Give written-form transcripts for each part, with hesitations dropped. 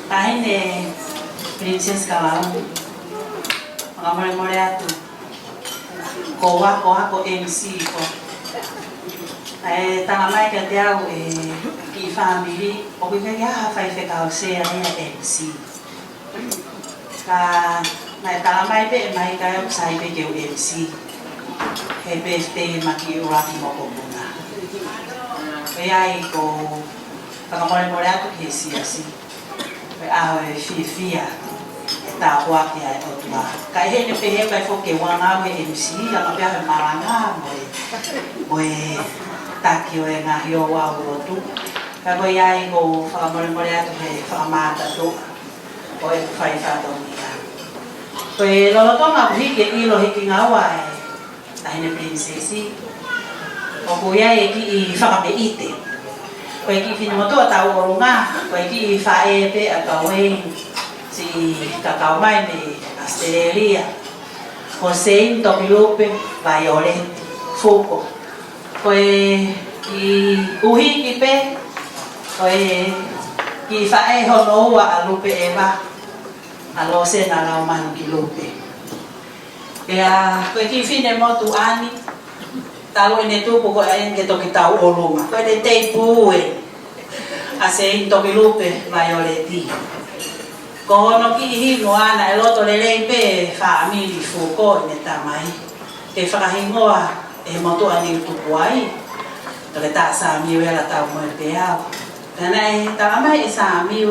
Tahine Princess Kalao mga mole-mole ato kowa ko MC ko tangamay ka diaw ki family o kaya fai ka se MC ka mai tangamay pe mai ka sai pe ke MC he birthday maki uraki mo ko na kaya ko mga mole-mole ato kesi asi awe fia ta kwa kia o tua kai he ne pehe kai fo ke wanga we MC la ka pia maranga mo ta ki o nga hio wa o tu ka go ya go fa mo mo ya to he fa ma ta to o e fai fa to ni ya ko e lo to nga hi ke i lo hi ki nga wa ta ne princesi o go ya e ki fa ka be ite ko ki fini mo to ta o nga ko ki fa e pe a ka we si kakao mai me Australia Jose Topilope Violet Fuko ko ki uhi ki pe ko ki fa e hono wa alupe eva alo se na la man ki lupe ya ko ki fini mo tu ani talo ne tu ko en ke to ki tau oluma ko de te pu ase Topilope Violet ko no ki hi no ana e loto le pe family fuko ne tamai te whakahingoa e motu ani tu puai to le ta sa mi wela ta mo te ao tana e tamai e sa mi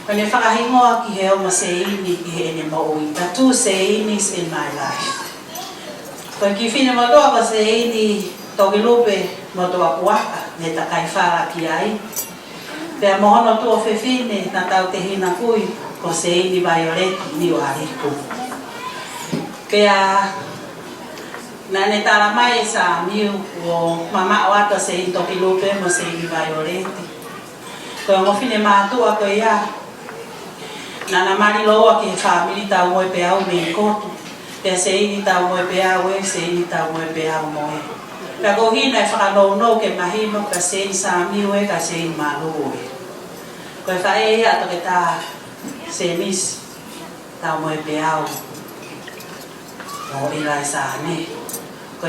ko ne whakahingoa ki he o maseini ki he ne mo ui the two seinis in my life ko ki fine mo to ka seini to ki lupe mo to apuaka ne ta kai fara ki ai pe mohono tu o fefine na tau te hina kui ko se ni Violet ni o ariku pe a na ne tala mai sa miu o mama o ato se to kilupe mo se ni Violet ko mo fine matu a ko ia na na mari lo ke family ta mo pe au me ko te se ni ta mo pe au se ni ta mo pe au mo la ko hina fa no ke mahimo ka se sa miu e ka se malu ko fa e ato ke ta semis ta mo pe au o ila sa ne ko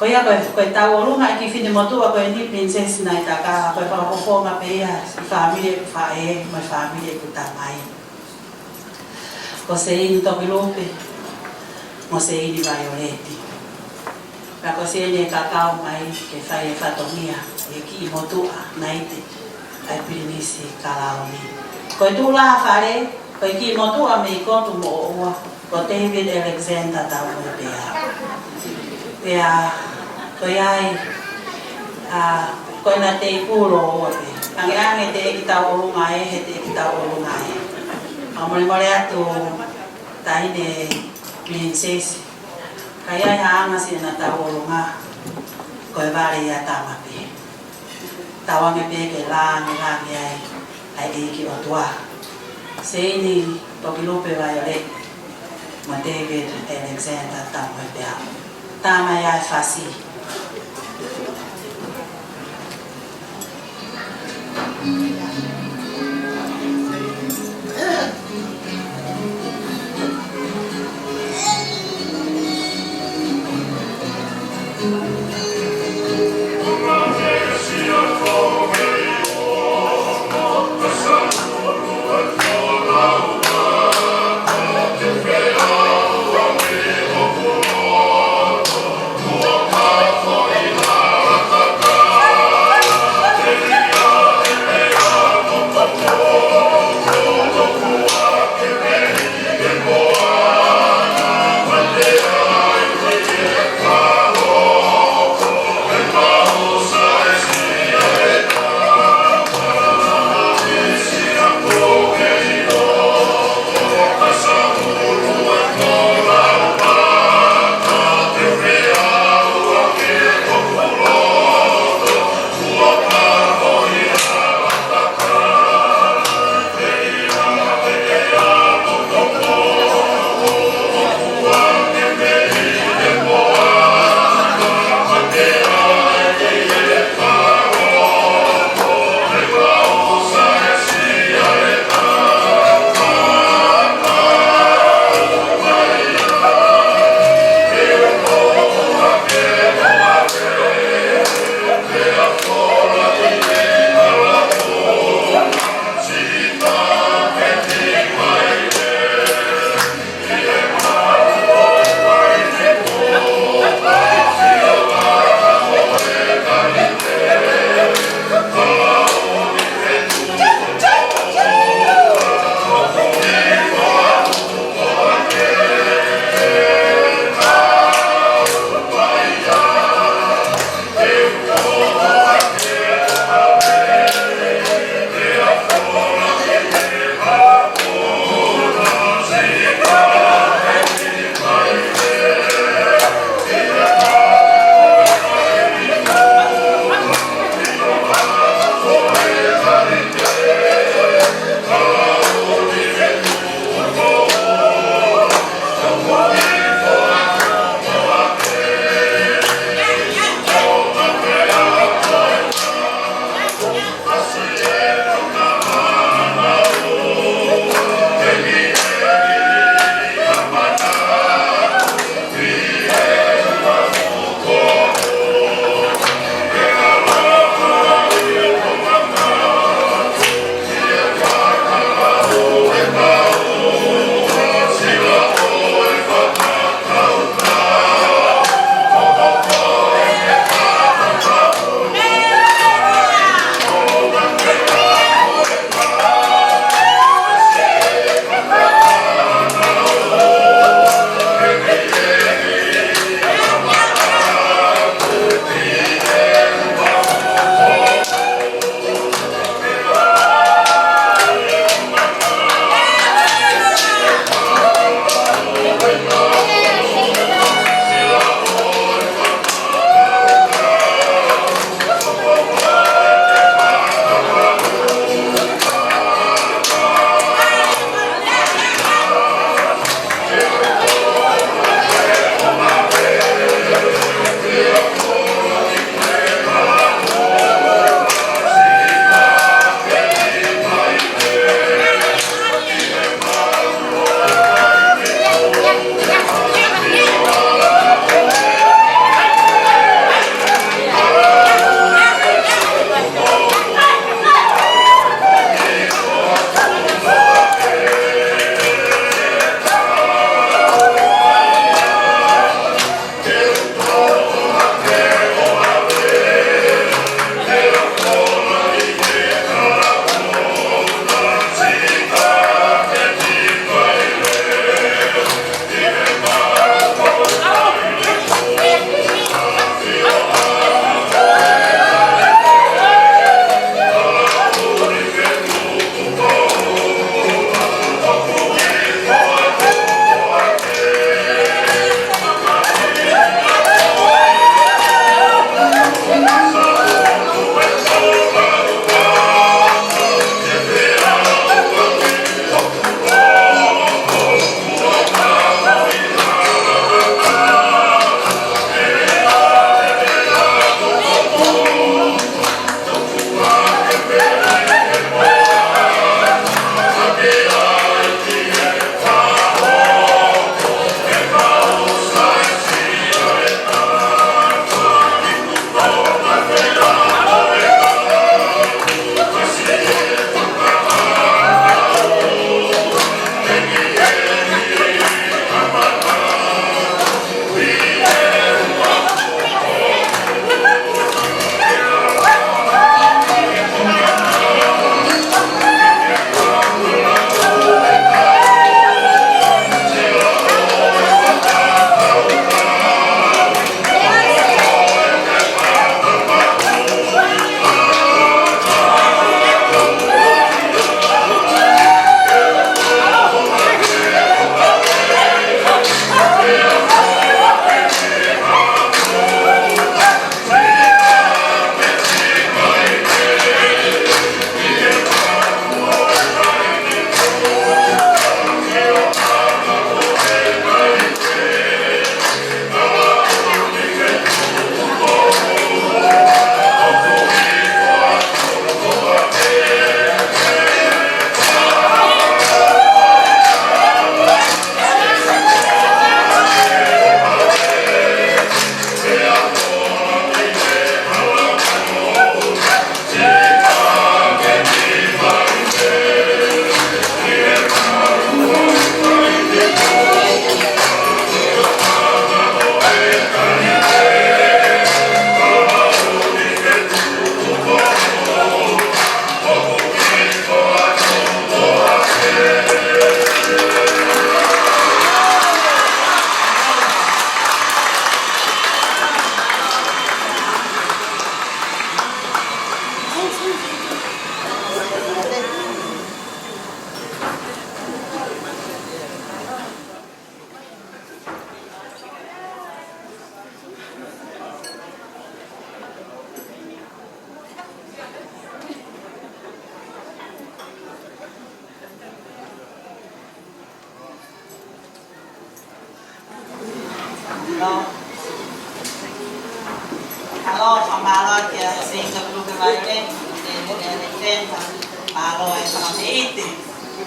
ya ko ta o lu ki fini mo tu ko ni princess na ta ka ko pa ko ma pe ya family fa e ma family ku ta mai ko se in to bilope mo se ni Violet la ko se ni kakao mai ke fa e fa to mia e ki mo tu na ite ai pinisi kalaoni ko tu la fare ko ki mo tu a me ko tu mo o ko David Alexander ta mo pe a ko ai ko na te pulo o pe ang te kita o ngai he te kita o ngai amore mole atu tai ne princess kaya ya ngasi na ta o nga ko vale ya ta ma pe tawa me pe ke la ai ai ki o tua se ni to Kilope Violet mo David Alexander ta mo pe ta ma ya fasi Hello. Hello, pamalo kaya sa inyo blue violet. Then, palo ay sa 80.